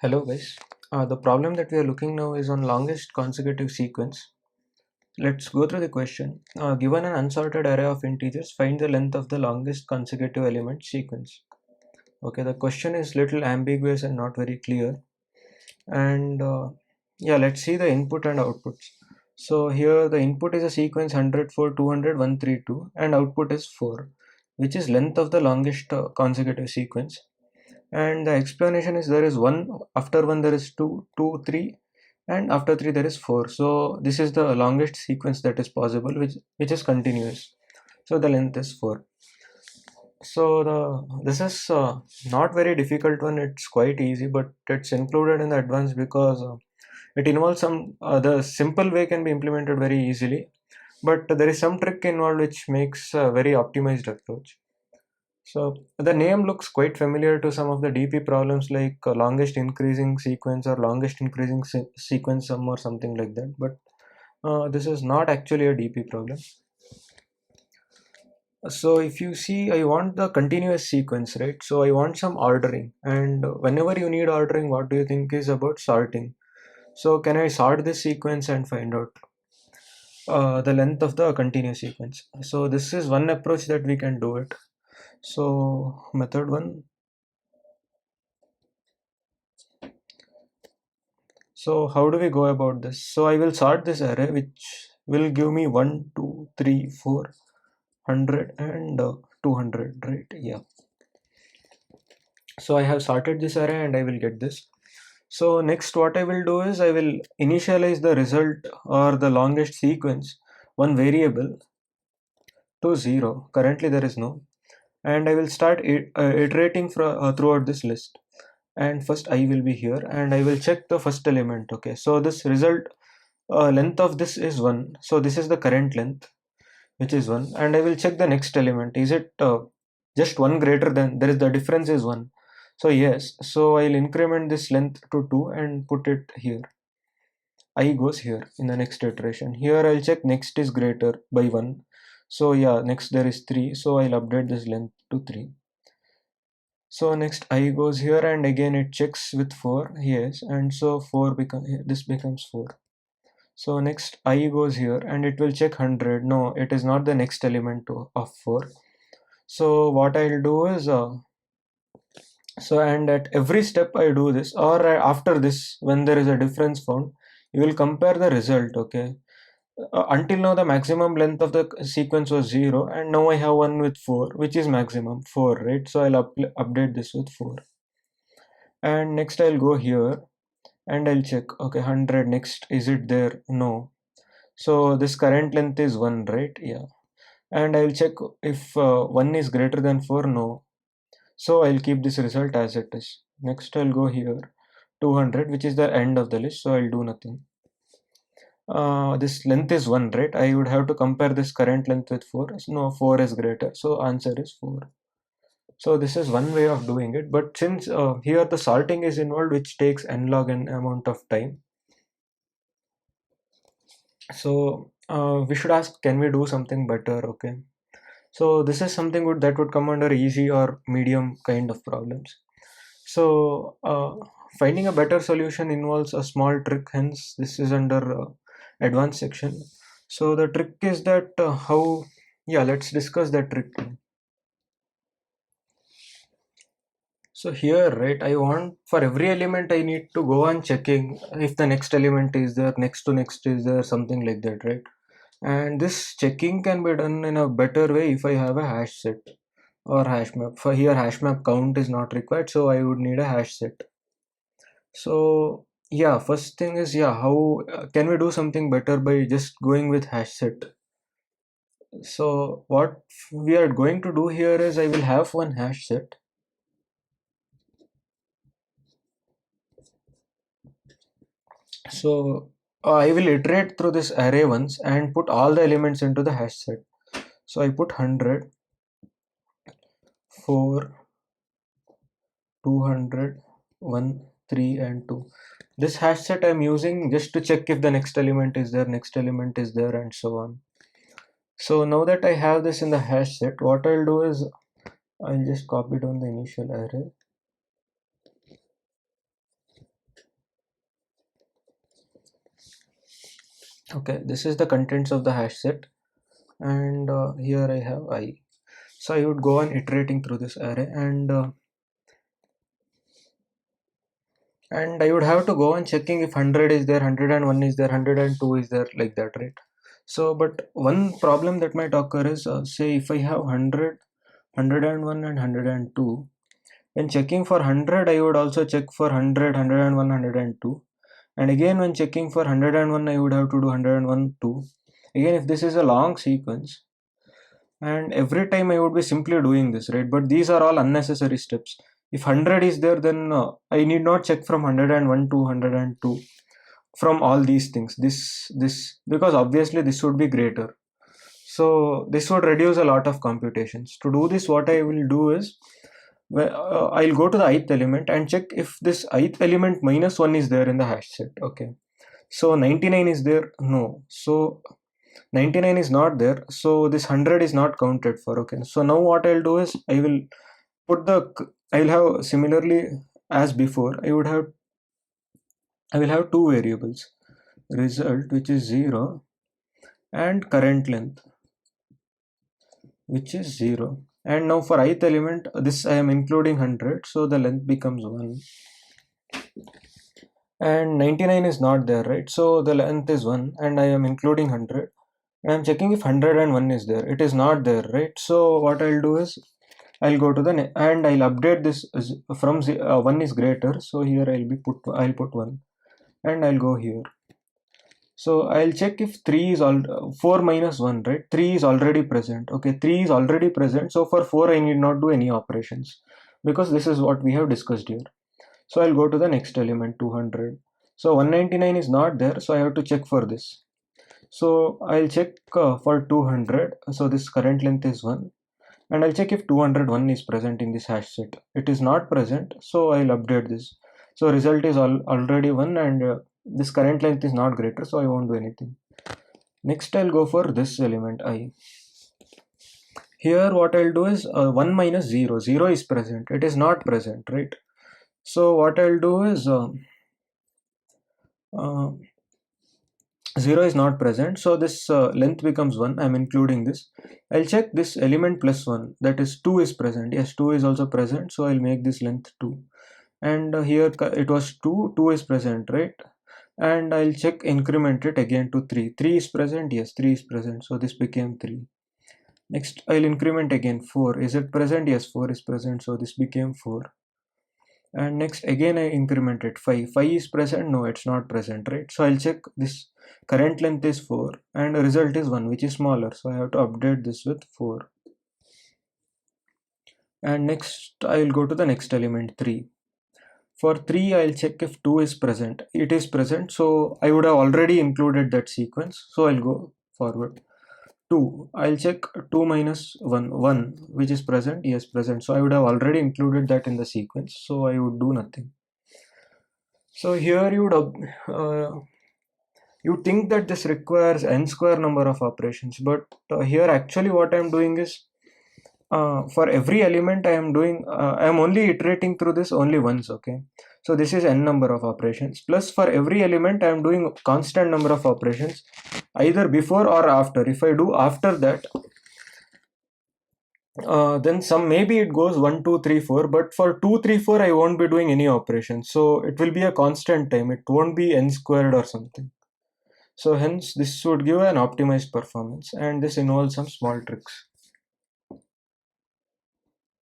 Hello guys. The problem that we are looking now is on longest consecutive sequence. Let's go through the question. Given an unsorted array of integers, find the length of the longest consecutive element sequence. Okay, the question is little ambiguous and not very clear. And yeah, let's see the input and outputs. So here the input is a sequence 100, 200, 132 and output is 4, which is length of the longest consecutive sequence. And the explanation is there is 1, after 1 there is 2, 2, 3, and after 3 there is 4. So this is the longest sequence that is possible, which is continuous. So the length is 4. So this is not very difficult one, it's quite easy, but it's included in the advanced because it involves some the simple way can be implemented very easily, but there is some trick involved which makes a very optimized approach. So the name looks quite familiar to some of the DP problems like longest increasing sequence or longest increasing sequence sum or something like that. But this is not actually a DP problem. So if you see, I want the continuous sequence, right? So I want some ordering, and whenever you need ordering, what do you think is about sorting? So can I sort this sequence and find out the length of the continuous sequence? So this is one approach that we can do it. So method one. So how do we go about this? So I will sort this array which will give me 1, 2, 3, 4, 100 and 200, right? Yeah. So I have sorted this array and I will get this. So next what I will do is I will initialize the result or the longest sequence, one variable to 0. Currently there is no. And I will start iterating throughout this list. And first I will be here and I will check the first element. Okay, so this result length of this is 1, so this is the current length, which is 1, and I will check the next element, is it just 1 greater than, there is the difference is 1, so yes, so I'll increment this length to 2 and put it here. I goes here in the next iteration. Here I'll check next is greater by 1, so yeah, next there is 3, so I'll update this length to 3. So next I goes here and again it checks with 4, yes, and so 4 become, this becomes 4. So next I goes here and it will check 100. No, it is not the next element of 4. So what I'll do is, so and at every step I do this, or after this, when there is a difference found, you will compare the result, okay? Until now the maximum length of the sequence was 0 and now I have one with 4, which is maximum 4, right? So I'll update this with 4. And next I'll go here and I'll check, okay, 100, next, is it there? No. So this current length is 1, right? Yeah. And I'll check if 1 is greater than 4, no. So I'll keep this result as it is. Next I'll go here, 200, which is the end of the list, so I'll do nothing. This length is 1, right? I would have to compare this current length with 4. No, 4 is greater, so answer is 4. So this is one way of doing it, but since here the sorting is involved, which takes n log n amount of time, so we should ask, can we do something better? Okay, so this is something that would come under easy or medium kind of problems. So finding a better solution involves a small trick, hence this is under advanced section. So the trick is that how, yeah, let's discuss that trick now. So here, right, I want for every element I need to go on checking if the next element is there, next to next is there, something like that, right? And this checking can be done in a better way if I have a hash set or hash map. For here hash map count is not required, so I would need a hash set. So yeah, first thing is, yeah, how can we do something better by just going with hash set? So what we are going to do here is I will have one hash set. So I will iterate through this array once and put all the elements into the hash set. So I put 100, 4, 200, 1, 3 and 2. This hash set I'm using just to check if the next element is there, next element is there, and so on. So now that I have this in the hash set, what I'll do is I'll just copy down the initial array. Okay, this is the contents of the hash set, and here I have I. So I would go on iterating through this array, and I would have to go on checking if 100 is there, 101 is there, 102 is there, like that, right? So, but one problem that might occur is, say if I have 100, 101 and 102, when checking for 100, I would also check for 100, 101, 102. And again, when checking for 101, I would have to do 101, 2. Again, if this is a long sequence, and every time I would be simply doing this, right? But these are all unnecessary steps. If 100 is there, then I need not check from 101 to 102 from all these things. This because obviously this would be greater. So this would reduce a lot of computations. To do this, what I will do is, I'll go to the ith element and check if this ith element minus 1 is there in the hash set. Okay. So 99 is there? No. So 99 is not there. So this 100 is not counted for. Okay. So now what I'll do is I will have similarly as before. I will have two variables, result which is 0 and current length which is 0. And now for ith element, this I am including 100, so the length becomes 1. And 99 is not there, right? So the length is 1 and I am including 100. And I'm checking if 101 is there. It is not there, right? So what I'll do is, I'll go to the and I'll update this from 1 is greater. So here I'll put 1 and I'll go here. So I'll check if 3 is 4 minus 1, right? 3 is already present. Okay, 3 is already present. So for 4, I need not do any operations because this is what we have discussed here. So I'll go to the next element, 200. So 199 is not there. So I have to check for this. So I'll check for 200. So this current length is 1. And I'll check if 201 is present in this hash set. It is not present. So I'll update this. So result is already 1 and this current length is not greater, so I won't do anything. Next I'll go for this element I. Here what I'll do is 1 minus 0. 0 is present. It is not present, right? So what I'll do is uh, 0 is not present. So this length becomes 1. I'm including this. I'll check this element plus 1. That is 2 is present. Yes, 2 is also present. So I'll make this length 2. And here it was 2. 2 is present, right? And I'll check increment it again to 3. 3 is present? Yes, 3 is present. So this became 3. Next, I'll increment again 4. Is it present? Yes, 4 is present. So this became 4. And next, again, I incremented 5. 5 is present? No, it's not present, right? So I'll check this current length is 4 and the result is 1, which is smaller. So I have to update this with 4. And next, I'll go to the next element 3. For 3, I'll check if 2 is present. It is present, so I would have already included that sequence. So I'll go forward. 2, I'll check 2 minus 1, 1, which is present. Yes, present. So I would have already included that in the sequence. So I would do nothing. So here you think that this requires n square number of operations, but here actually what I'm doing is, for every element I am only iterating through this only once. Okay, so this is n number of operations, plus for every element I am doing constant number of operations either before or after. If I do after that, then some maybe it goes 1 2 3 4, but for 2 3 4 I won't be doing any operations, so it will be a constant time. It won't be n squared or something. So hence this would give an optimized performance, and this involves some small tricks.